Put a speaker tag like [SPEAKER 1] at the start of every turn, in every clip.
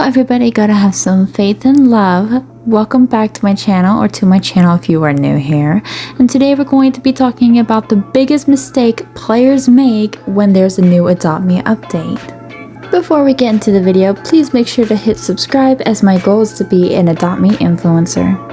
[SPEAKER 1] everybody, gotta have some faith and love. Welcome back to my channel, or to my channel if you are new here. And today we're going to be talking about the biggest mistake players make when there's a new Adopt Me update. Before we get into the video, please make sure to hit subscribe, as my goal is to be an Adopt Me influencer.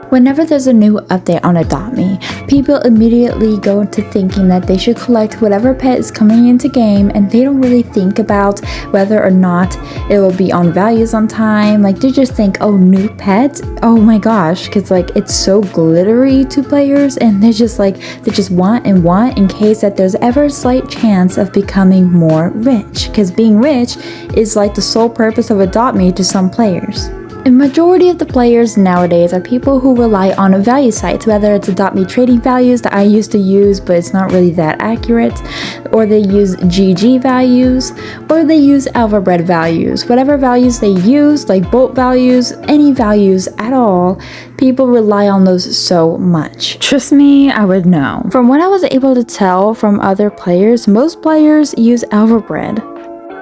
[SPEAKER 1] Whenever there's a new update on Adopt Me, people immediately go into thinking that they should collect whatever pet is coming into game, and they don't really think about whether or not it will be on values on time. Like, they just think, oh, new pet, oh my gosh, because like it's so glittery to players, and they just want in case that there's ever a slight chance of becoming more rich, because being rich is like the sole purpose of Adopt Me to some players. A majority of the players nowadays are people who rely on value sites, whether it's Adopt Me trading values that I used to use but it's not really that accurate, or they use GG values, or they use Alphabet values. Whatever values they use, like bolt values, any values at all, people rely on those so much. Trust me, I would know. From what I was able to tell from other players, most players use Alphabet.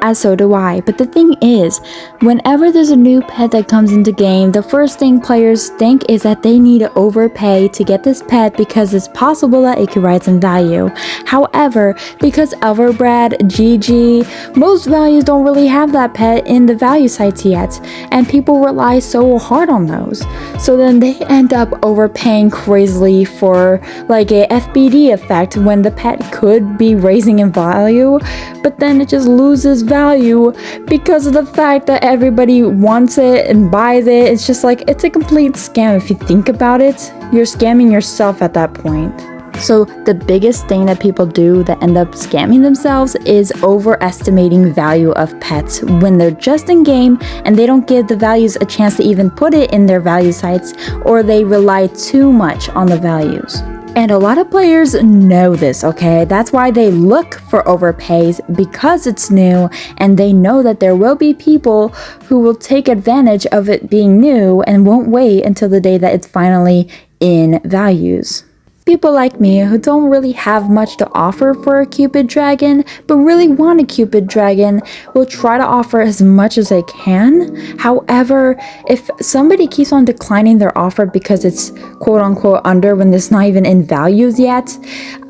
[SPEAKER 1] As so do I, but the thing is, whenever there's a new pet that comes into game, the first thing players think is that they need to overpay to get this pet because it's possible that it could rise in value. However, because Everbrad, GG, most values don't really have that pet in the value sites yet, and people rely so hard on those. So then they end up overpaying crazily for like a FBD effect when the pet could be raising in value, but then it just loses value because of the fact that everybody wants it and buys it. It's just like, it's a complete scam. If you think about it, you're scamming yourself at that point. So the biggest thing that people do that end up scamming themselves is overestimating value of pets when they're just in game, and they don't give the values a chance to even put it in their value sites, or they rely too much on the values. And a lot of players know this, okay? That's why they look for overpays, because it's new, and they know that there will be people who will take advantage of it being new and won't wait until the day that it's finally in values. People like me who don't really have much to offer for a Cupid Dragon, but really want a Cupid Dragon, will try to offer as much as they can. However, if somebody keeps on declining their offer because it's quote-unquote under when it's not even in values yet,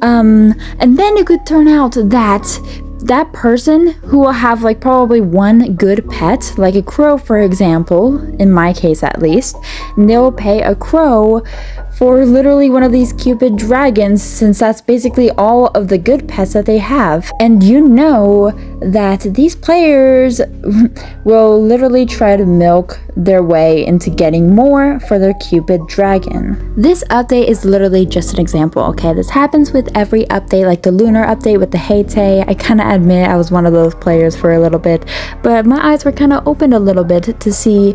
[SPEAKER 1] and then it could turn out that person who will have like probably one good pet, like a crow for example, in my case at least, and they will pay a crow for literally one of these Cupid Dragons, since that's basically all of the good pets that they have. And you know that these players will literally try to milk their way into getting more for their Cupid Dragon. This update is literally just an example, okay? This happens with every update, like the Lunar update with the Heyday. I kind of admit I was one of those players for a little bit, but my eyes were kind of opened a little bit to see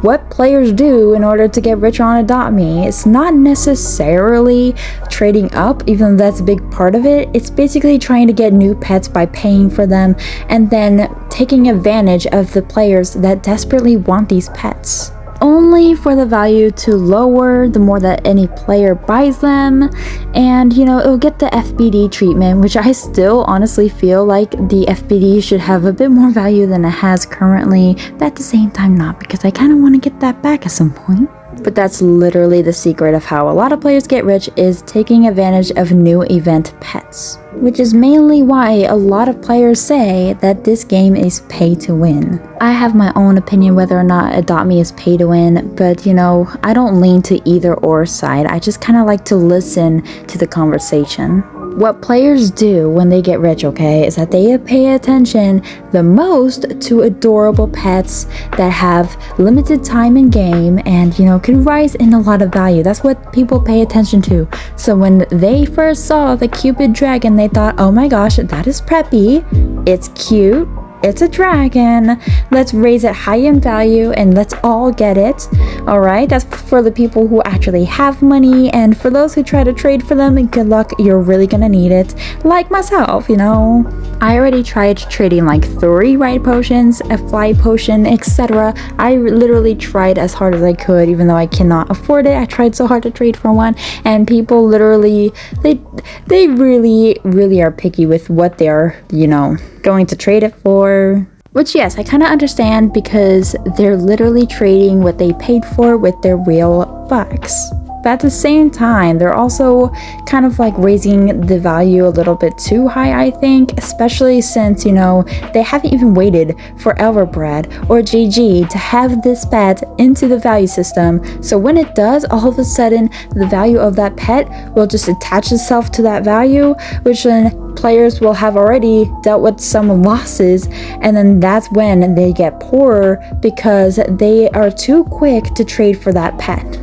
[SPEAKER 1] what players do in order to get rich on Adopt Me. It's not necessarily trading up, even though that's a big part of it. It's basically trying to get new pets by paying for them, and then taking advantage of the players that desperately want these pets, only for the value to lower the more that any player buys them. And you know, it'll get the FBD treatment, which I still honestly feel like the FBD should have a bit more value than it has currently, but at the same time not, because I kind of want to get that back at some point. But that's literally the secret of how a lot of players get rich, is taking advantage of new event pets, which is mainly why a lot of players say that this game is pay to win. I have my own opinion whether or not Adopt Me is pay to win, but you know, I don't lean to either or side. I just kind of like to listen to the conversation. What players do when they get rich, okay, is that they pay attention the most to adorable pets that have limited time in game and, you know, can rise in a lot of value. That's what people pay attention to. So when they first saw the Cupid Dragon, they thought, oh my gosh, that is preppy, it's cute, it's a dragon, let's raise it high in value and let's all get it. All right, that's for the people who actually have money, and for those who try to trade for them, good luck, you're really gonna need it, like myself, you know. I already tried trading like 3 ride potions, a fly potion, etc. I literally tried as hard as I could, even though I cannot afford it. I tried so hard to trade for one, and people literally, they really are picky with what they're, you know, going to trade it for. Which, yes, I kind of understand because they're literally trading what they paid for with their real bucks. But at the same time, they're also kind of like raising the value a little bit too high, I think, especially since, you know, they haven't even waited for Elverbread or GG to have this pet into the value system. So when it does, all of a sudden, the value of that pet will just attach itself to that value, which then players will have already dealt with some losses, and then that's when they get poorer because they are too quick to trade for that pet.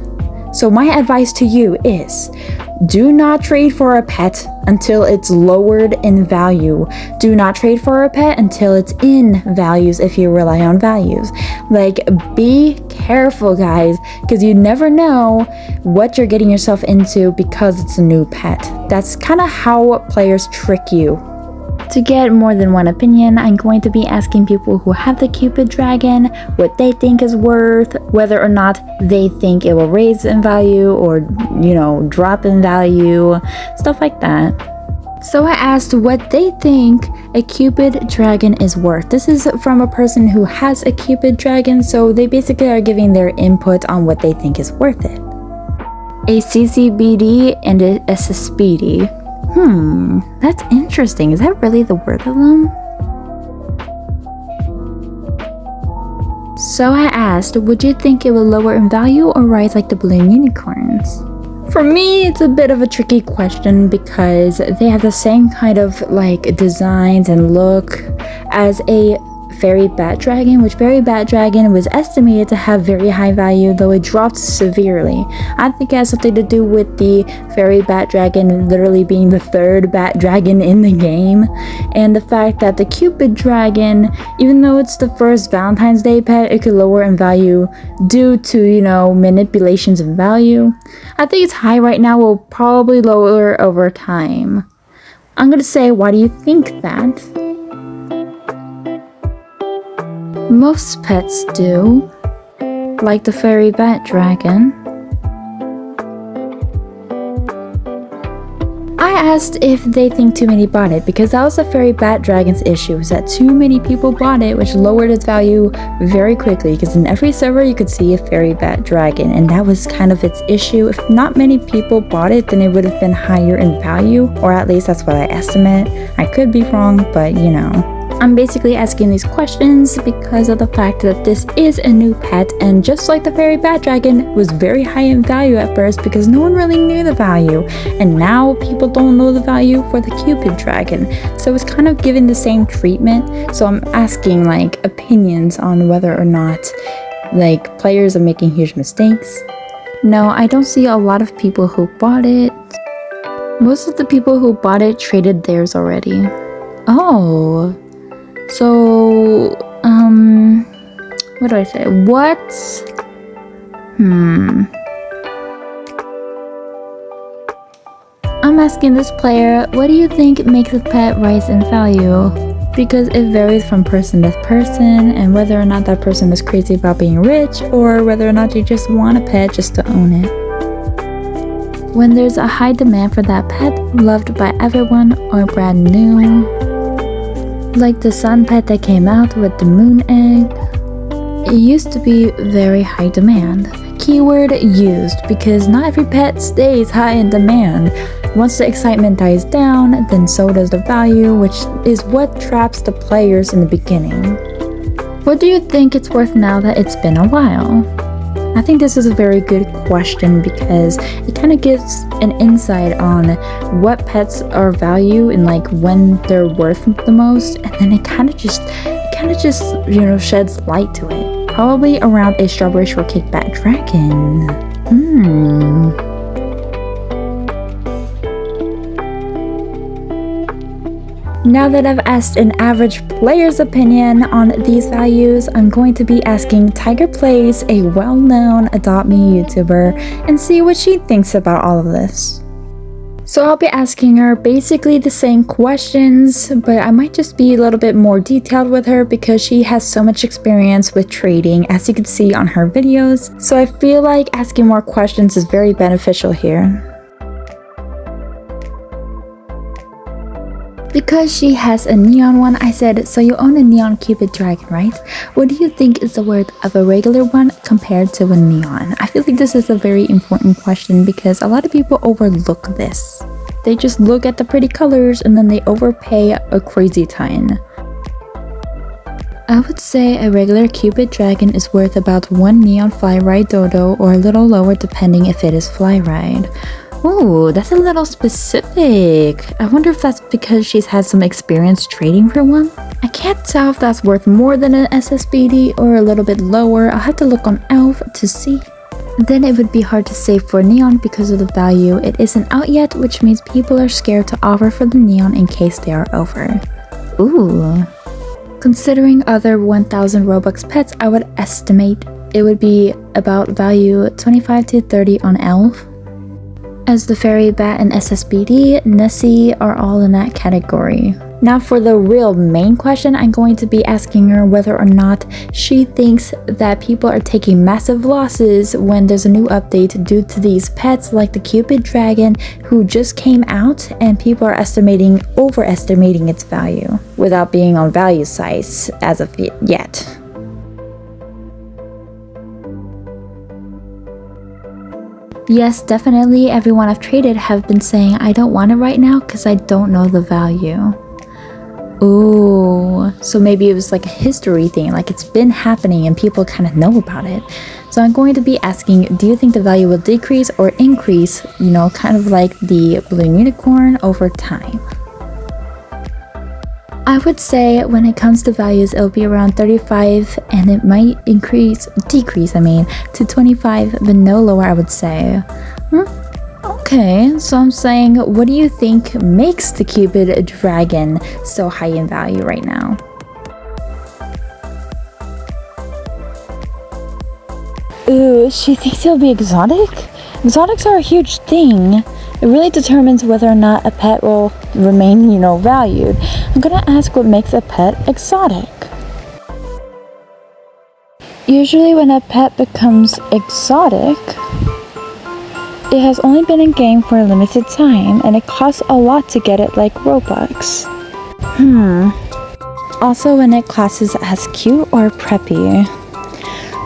[SPEAKER 1] So my advice to you is, do not trade for a pet until it's lowered in value. Do not trade for a pet until it's in values if you rely on values. Like, be careful, guys, because you never know what you're getting yourself into because it's a new pet. That's kind of how players trick you. To get more than one opinion, I'm going to be asking people who have the Cupid Dragon what they think is worth, whether or not they think it will raise in value or, you know, drop in value, stuff like that. So I asked what they think a Cupid Dragon is worth. This is from a person who has a Cupid Dragon, so they basically are giving their input on what they think is worth it. A CCBD and a SSBD. That's interesting. Is that really the worth of them? So I asked, would you think it will lower in value or rise like the balloon unicorns? For me, it's a bit of a tricky question because they have the same kind of like designs and look as a Fairy Bat Dragon, which Fairy Bat Dragon was estimated to have very high value, though it dropped severely. I think it has something to do with the Fairy Bat Dragon literally being the third Bat Dragon in the game, and the fact that the Cupid Dragon, even though it's the first Valentine's Day pet, it could lower in value due to, you know, manipulations in value. I think it's high right now, will probably lower over time. I'm gonna say, why do you think that? Most pets do, like the Fairy Bat Dragon. I asked if they think too many bought it because that was the Fairy Bat Dragon's issue, is that too many people bought it, which lowered its value very quickly because in every server you could see a Fairy Bat Dragon, and that was kind of its issue. If not many people bought it, then it would have been higher in value, or at least that's what I estimate. I could be wrong, but you know. I'm basically asking these questions because of the fact that this is a new pet, and just like the Fairy Bat Dragon was very high in value at first because no one really knew the value, and now people don't know the value for the Cupid Dragon, so it's kind of giving the same treatment. So I'm asking like opinions on whether or not like players are making huge mistakes. No, I don't see a lot of people who bought it. Most of the people who bought it traded theirs already. Oh. So, what do I say? What? I'm asking this player, what do you think makes a pet rise in value? Because it varies from person to person, and whether or not that person is crazy about being rich, or whether or not you just want a pet just to own it. When there's a high demand for that pet, loved by everyone or brand new, like the sun pet that came out with the moon egg, it used to be very high demand. Keyword used, because not every pet stays high in demand. Once the excitement dies down, then so does the value, which is what traps the players in the beginning. What do you think it's worth now that it's been a while? I think this is a very good question because it kind of gives an insight on what pets are value and like when they're worth the most, and then it kind of just you know sheds light to it. Probably around a Strawberry Shortcake Bat Dragon. Now that I've asked an average player's opinion on these values, I'm going to be asking TigerPlays, a well-known Adopt Me YouTuber, and see what she thinks about all of this. So I'll be asking her basically the same questions, but I might just be a little bit more detailed with her because she has so much experience with trading, as you can see on her videos. So I feel like asking more questions is very beneficial here. Because she has a neon one, I said, so you own a neon Cupid dragon, right? What do you think is the worth of a regular one compared to a neon? I feel like this is a very important question because a lot of people overlook this. They just look at the pretty colors and then they overpay a crazy ton. I would say a regular Cupid dragon is worth about 1 neon fly ride dodo or a little lower depending if it is fly ride. Ooh, that's a little specific. I wonder if that's because she's had some experience trading for one? I can't tell if that's worth more than an SSBD or a little bit lower. I'll have to look on Elf to see. Then it would be hard to save for neon because of the value. It isn't out yet, which means people are scared to offer for the neon in case they are over. Ooh. Considering other 1000 Robux pets, I would estimate it would be about value 25 to 30 on Elf. As the Fairy Bat and SSBD, Nessie are all in that category. Now for the real main question, I'm going to be asking her whether or not she thinks that people are taking massive losses when there's a new update due to these pets like the Cupid Dragon who just came out and people are overestimating its value without being on value sites as of yet. Yes, definitely everyone I've traded have been saying I don't want it right now because I don't know the value. Ooh, so maybe it was like a history thing, like it's been happening and people kind of know about it. So I'm going to be asking, do you think the value will decrease or increase, you know, kind of like the balloon unicorn over time? I would say when it comes to values, it'll be around 35 and it might decrease, to 25, but no lower, I would say. Okay, so I'm saying, what do you think makes the Cupid Dragon so high in value right now? Ooh, she thinks it'll be exotic? Exotics are a huge thing. It really determines whether or not a pet will remain, you know, valued. I'm gonna ask what makes a pet exotic. Usually when a pet becomes exotic, it has only been in game for a limited time and it costs a lot to get it, like Robux. Also when it classes as cute or preppy.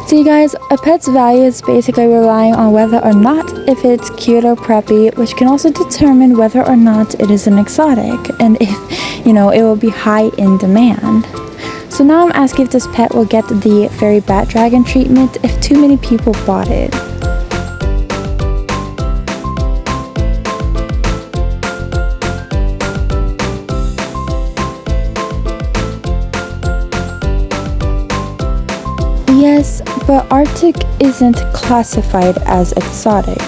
[SPEAKER 1] So you guys, a pet's value is basically relying on whether or not if it's cute or preppy, which can also determine whether or not it is an exotic and if, you know, it will be high in demand. So now I'm asking if this pet will get the Fairy Bat Dragon treatment if too many people bought it. Yes, but Arctic isn't classified as exotic.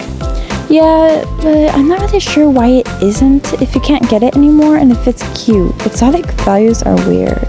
[SPEAKER 1] Yeah, but I'm not really sure why it isn't if you can't get it anymore and if it's cute. Exotic values are weird.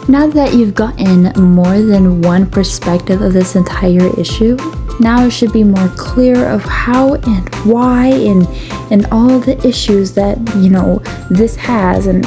[SPEAKER 1] Now that you've gotten more than one perspective of this entire issue, now it should be more clear of how and why and all the issues that, you know, this has and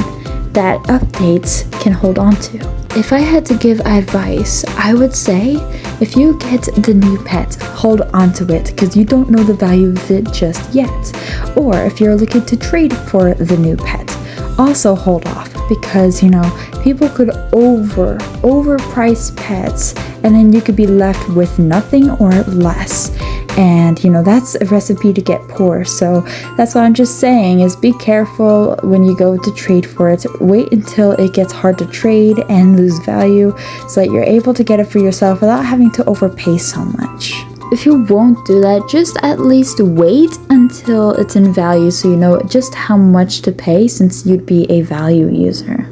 [SPEAKER 1] that updates can hold on to. If I had to give advice, I would say if you get the new pet, hold on to it because you don't know the value of it just yet. Or if you're looking to trade for the new pet, also hold off because, you know, people could overprice pets and then you could be left with nothing or less. And, you know, that's a recipe to get poor. So that's what I'm just saying is be careful when you go to trade for it. Wait until it gets hard to trade and lose value so that you're able to get it for yourself without having to overpay so much. If you won't do that, just at least wait until it's in value so you know just how much to pay since you'd be a value user.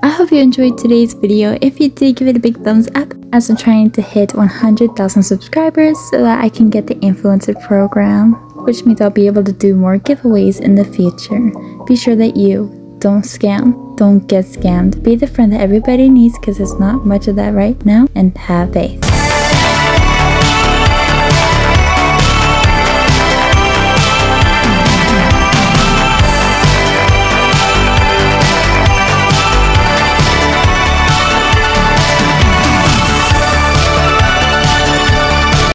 [SPEAKER 1] I hope you enjoyed today's video. If you did, give it a big thumbs up. as I'm trying to hit 100,000 subscribers so that I can get the influencer program, which means I'll be able to do more giveaways in the future. Be sure that you don't scam, don't get scammed. Be the friend that everybody needs because there's not much of that right now, and have faith.